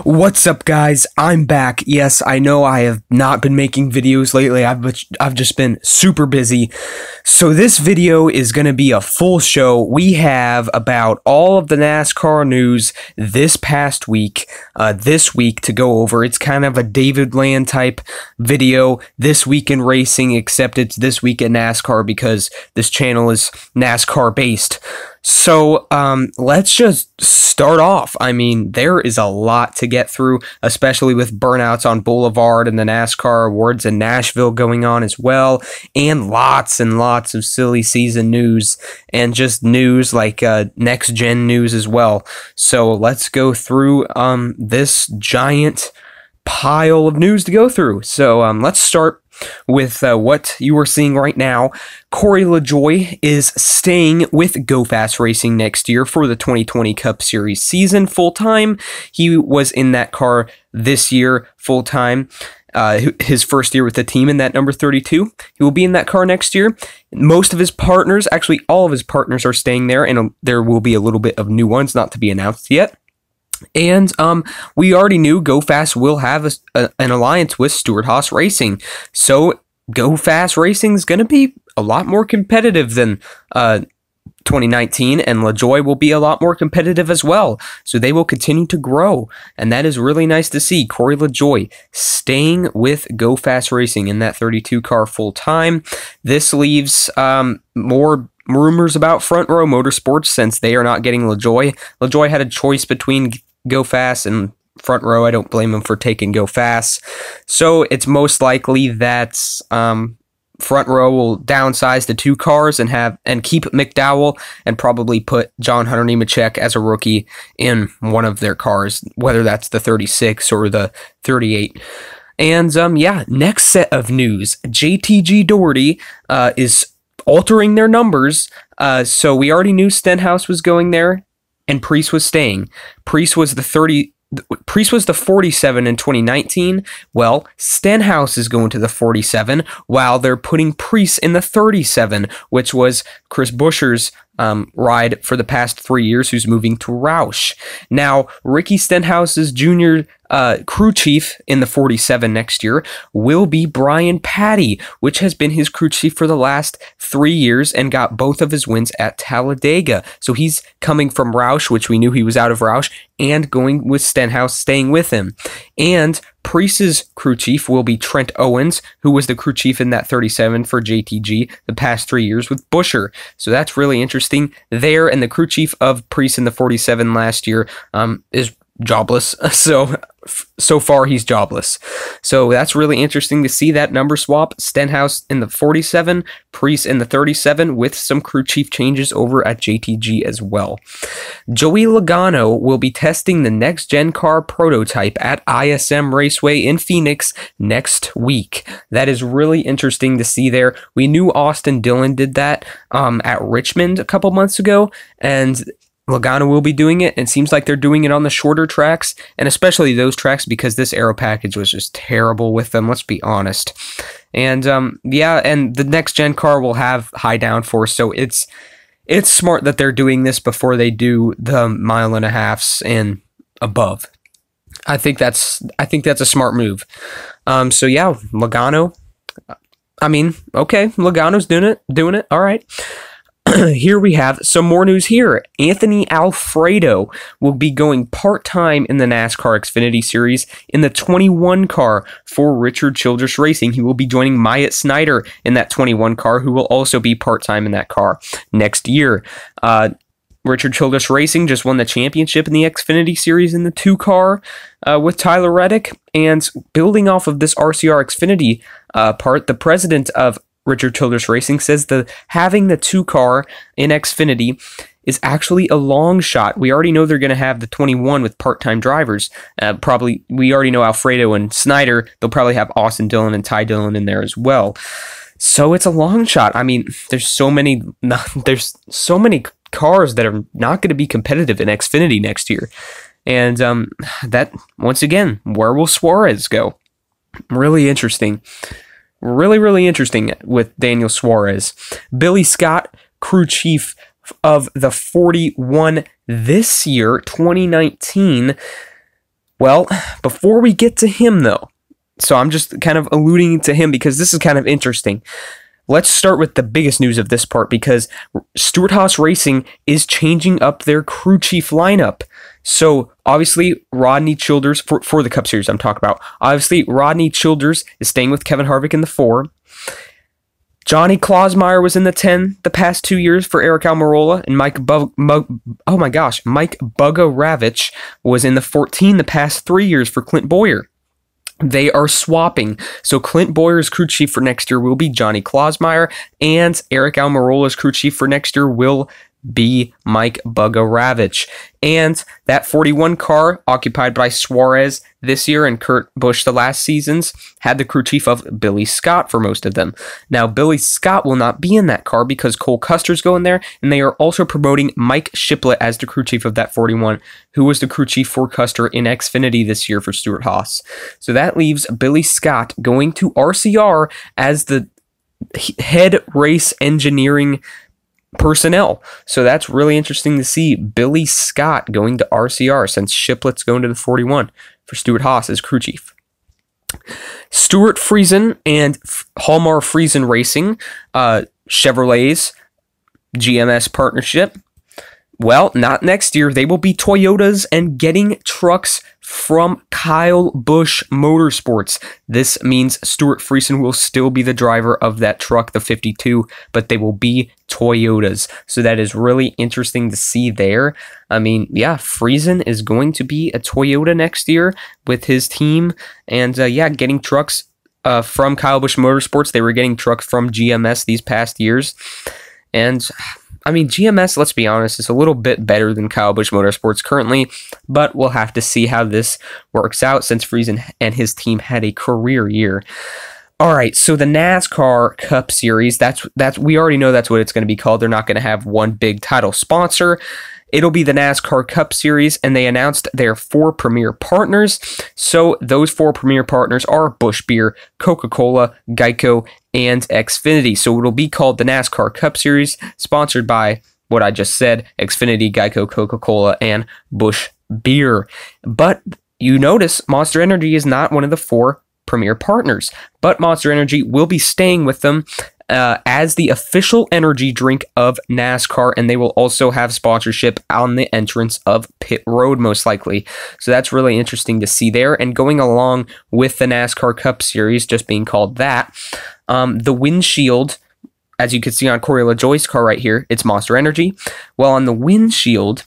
What's up, guys? I'm back. Yes, I know I have not been making videos lately. I've just been super busy. So this video is going to be a full show. We have about all of the NASCAR news this past week, this week to go over. It's kind of a David Land type video, this week in racing, except it's this week in NASCAR because this channel is NASCAR based. So, let's just start off. I mean, there is a lot to get through, especially with burnouts on Boulevard and the NASCAR Awards in Nashville going on as well, and lots of silly season news, and just news like, next-gen news as well. So, let's go through, this giant pile of news to go through. So, let's start with what you are seeing right now. Corey LaJoie is staying with Go Fast Racing next year for the 2020 Cup Series season full-time. He was in that car this year full-time. His first year with the team in that number 32. He will be in that car next year. Most of his partners, actually all of his partners, are staying there, and there will be a little bit of new ones not to be announced yet. And we already knew Go Fast will have an alliance with Stewart-Haas Racing. So Go Fast Racing is going to be a lot more competitive than 2019, and LaJoie will be a lot more competitive as well. So they will continue to grow, and that is really nice to see. Corey LaJoie staying with Go Fast Racing in that 32 car full time. This leaves more rumors about Front Row Motorsports since they are not getting LaJoie. LaJoie had a choice between Go Fast and Front Row. I don't blame him for taking Go Fast. So it's most likely that Front Row will downsize to 2 cars and keep McDowell and probably put John Hunter Nemechek as a rookie in one of their cars, whether that's the 36 or the 38. And yeah, next set of news. JTG Daugherty is altering their numbers. So we already knew Stenhouse was going there and Preece was staying. Preece was the 47 in 2019. Well, Stenhouse is going to the 47 while they're putting Preece in the 37, which was Chris Buescher's ride for the past 3 years, who's moving to Roush. Now, Ricky Stenhouse's junior crew chief in the 47 next year will be Brian Patty, which has been his crew chief for the last 3 years and got both of his wins at Talladega. So he's coming from Roush, which we knew he was out of Roush, and going with Stenhouse, staying with him. And Preece's crew chief will be Trent Owens, who was the crew chief in that 37 for JTG the past 3 years with Buescher. So that's really interesting there. And the crew chief of Preece in the 47 last year is jobless. So far he's jobless. So that's really interesting to see that number swap. Stenhouse in the 47, Preece in the 37, with some crew chief changes over at JTG as well. Joey Logano will be testing the next gen car prototype at ISM Raceway in Phoenix next week. That is really interesting to see there. We knew Austin Dillon did that at Richmond a couple months ago, and Logano will be doing it, and seems like they're doing it on the shorter tracks, and especially those tracks because this aero package was just terrible with them, let's be honest. And yeah, and the next gen car will have high downforce, so it's smart that they're doing this before they do the 1.5 miles and above. I think that's a smart move. So yeah, Logano. I mean, okay, Logano's doing it. All right. Here we have some more news here. Anthony Alfredo will be going part-time in the NASCAR Xfinity Series in the 21 car for Richard Childress Racing. He will be joining Myatt Snider in that 21 car, who will also be part-time in that car next year. Richard Childress Racing just won the championship in the Xfinity Series in the 2 car with Tyler Reddick. And building off of this RCR Xfinity part, the president of Richard Childress Racing says that having the 2 car in Xfinity is actually a long shot. We already know they're going to have the 21 with part-time drivers. Probably, we already know Alfredo and Snider. They'll probably have Austin Dillon and Ty Dillon in there as well. So it's a long shot. I mean, there's so many cars that are not going to be competitive in Xfinity next year. And that, once again, where will Suarez go? Really interesting. Really interesting with Daniel Suarez. Billy Scott, crew chief of the 41 this year, 2019, Well, before we get to him, though, so I'm just kind of alluding to him because this is kind of interesting. Let's start with the biggest news of this part because Stewart-Haas Racing is changing up their crew chief lineup. So obviously Rodney Childers, for the Cup Series I'm talking about, obviously Rodney Childers is staying with Kevin Harvick in the 4. Johnny Klausmeier was in the 10 the past 2 years for Eric Almirola, and Mike Bugaravich was in the 14 the past 3 years for Clint Bowyer. They are swapping. So Clint Bowyer's crew chief for next year will be Johnny Klausmeier, and Eric Almirola's crew chief for next year will be Mike Bugaravich. And that 41 car occupied by Suarez this year and Kurt Busch the last seasons had the crew chief of Billy Scott for most of them. Now Billy Scott will not be in that car because Cole Custer's going there, and they are also promoting Mike Shiplett as the crew chief of that 41, who was the crew chief for Custer in Xfinity this year for Stewart-Haas. So that leaves Billy Scott going to RCR as the head race engineering personnel. So that's really interesting to see Billy Scott going to RCR since Shiplett's going to the 41 for Stewart-Haas as crew chief. Stuart Friesen and Hallmar Friesen Racing, Chevrolet's GMS partnership. Well, not next year. They will be Toyotas and getting trucks from Kyle Busch Motorsports. This means Stuart Friesen will still be the driver of that truck, the 52, but they will be Toyotas. So that is really interesting to see there. I mean, yeah, Friesen is going to be a Toyota next year with his team. And yeah, getting trucks from Kyle Busch Motorsports. They were getting trucks from GMS these past years. And I mean, GMS, let's be honest, is a little bit better than Kyle Busch Motorsports currently, but we'll have to see how this works out since Friesen and his team had a career year. All right, so the NASCAR Cup Series, that's we already know that's what it's going to be called. They're not going to have one big title sponsor. It'll be the NASCAR Cup Series, and they announced their 4 premier partners. So those 4 premier partners are Busch Beer, Coca-Cola, Geico, and Xfinity. So it'll be called the NASCAR Cup Series, sponsored by what I just said, Xfinity, Geico, Coca-Cola, and Busch Beer. But you notice Monster Energy is not one of the 4 premier partners, but Monster Energy will be staying with them as the official energy drink of NASCAR, and they will also have sponsorship on the entrance of Pit Road, most likely. So that's really interesting to see there. And going along with the NASCAR Cup Series, just being called that, the windshield, as you can see on Corey LaJoie's car right here, it's Monster Energy. Well, on the windshield,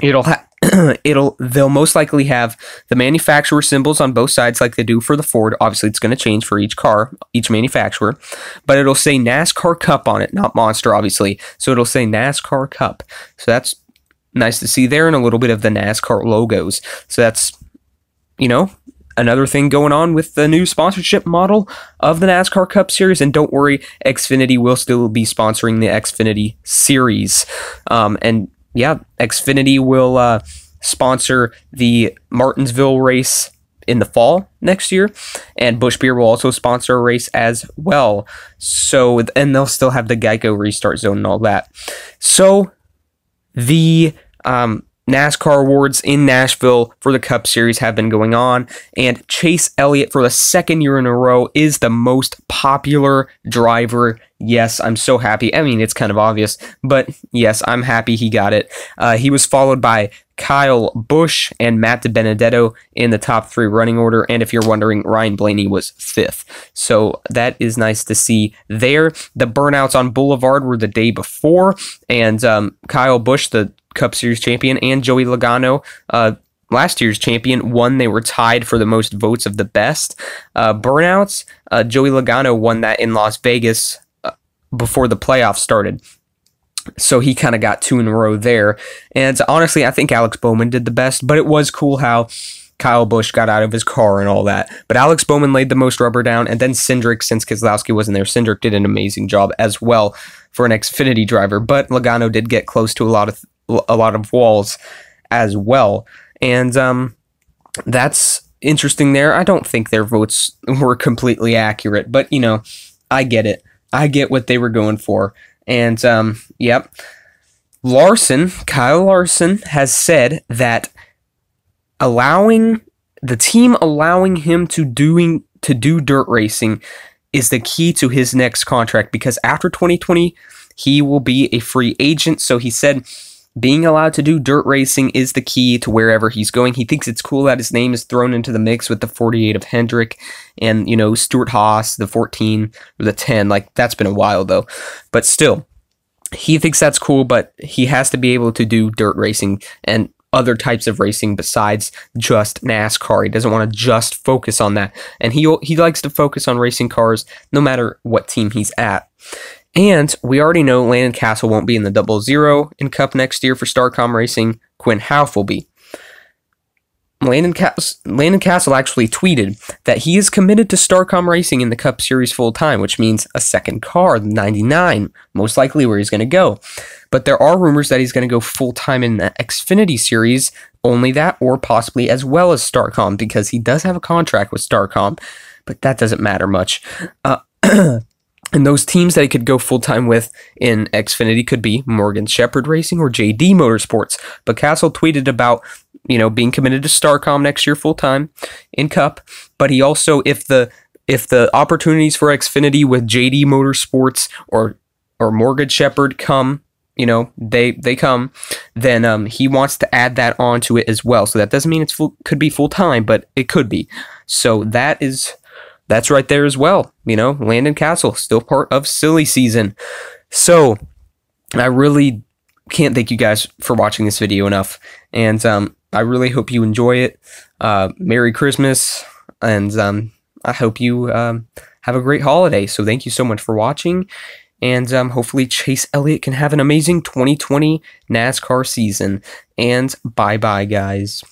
they'll most likely have the manufacturer symbols on both sides like they do for the Ford. Obviously, it's going to change for each car, each manufacturer, but it'll say NASCAR Cup on it, not Monster, obviously. So it'll say NASCAR Cup. So that's nice to see there, and a little bit of the NASCAR logos. So that's, you know, another thing going on with the new sponsorship model of the NASCAR Cup Series. And don't worry, Xfinity will still be sponsoring the Xfinity Series. And yeah, Xfinity will sponsor the Martinsville race in the fall next year, and Busch Beer will also sponsor a race as well. So, and they'll still have the Geico restart zone and all that. So, the NASCAR awards in Nashville for the Cup Series have been going on, and Chase Elliott, for the 2nd year in a row, is the most popular driver. Yes, I'm so happy. I mean, it's kind of obvious, but yes, I'm happy he got it. He was followed by Kyle Busch and Matt DiBenedetto in the top 3 running order, and if you're wondering, Ryan Blaney was 5th. So that is nice to see there. The burnouts on Boulevard were the day before, and Kyle Busch, the Cup Series champion, and Joey Logano, last year's champion, won. They were tied for the most votes of the best. Burnouts, Joey Logano won that in Las Vegas before the playoffs started. So he kind of got 2 in a row there. And honestly, I think Alex Bowman did the best, but it was cool how Kyle Busch got out of his car and all that. But Alex Bowman laid the most rubber down, and then Cindric, since Keselowski wasn't there, Cindric did an amazing job as well for an Xfinity driver. But Logano did get close to a lot of walls as well. And that's interesting there. I don't think their votes were completely accurate, but, you know, I get it. I get what they were going for. And, yep. Kyle Larson has said that allowing him to do dirt racing is the key to his next contract, because after 2020 he will be a free agent. So he said being allowed to do dirt racing is the key to wherever he's going. He thinks it's cool that his name is thrown into the mix with the 48 of Hendrick and, Stuart Haas, the 14 or the 10. Like, that's been a while though. But still, he thinks that's cool, but he has to be able to do dirt racing and other types of racing besides just NASCAR. He doesn't want to just focus on that. And he likes to focus on racing cars no matter what team he's at. And we already know Landon Cassill won't be in the 00 in Cup next year for Starcom Racing. Quinn Houff will be. Landon Cassill actually tweeted that he is committed to Starcom Racing in the Cup Series full-time, which means a second car, the 99, most likely where he's going to go. But there are rumors that he's going to go full-time in the Xfinity Series, only that, or possibly as well as Starcom, because he does have a contract with Starcom, but that doesn't matter much. And those teams that he could go full-time with in Xfinity could be Morgan Shepherd Racing or JD Motorsports. But Cassill tweeted about, being committed to Starcom next year full-time in Cup. But he also, if the opportunities for Xfinity with JD Motorsports or Morgan Shepherd come, they come, then he wants to add that onto it as well. So that doesn't mean could be full-time, but it could be. So that's right there as well. Landon Cassill, still part of silly season. So I really can't thank you guys for watching this video enough. And I really hope you enjoy it. Merry Christmas. And I hope you have a great holiday. So thank you so much for watching. And hopefully Chase Elliott can have an amazing 2020 NASCAR season. And bye-bye, guys.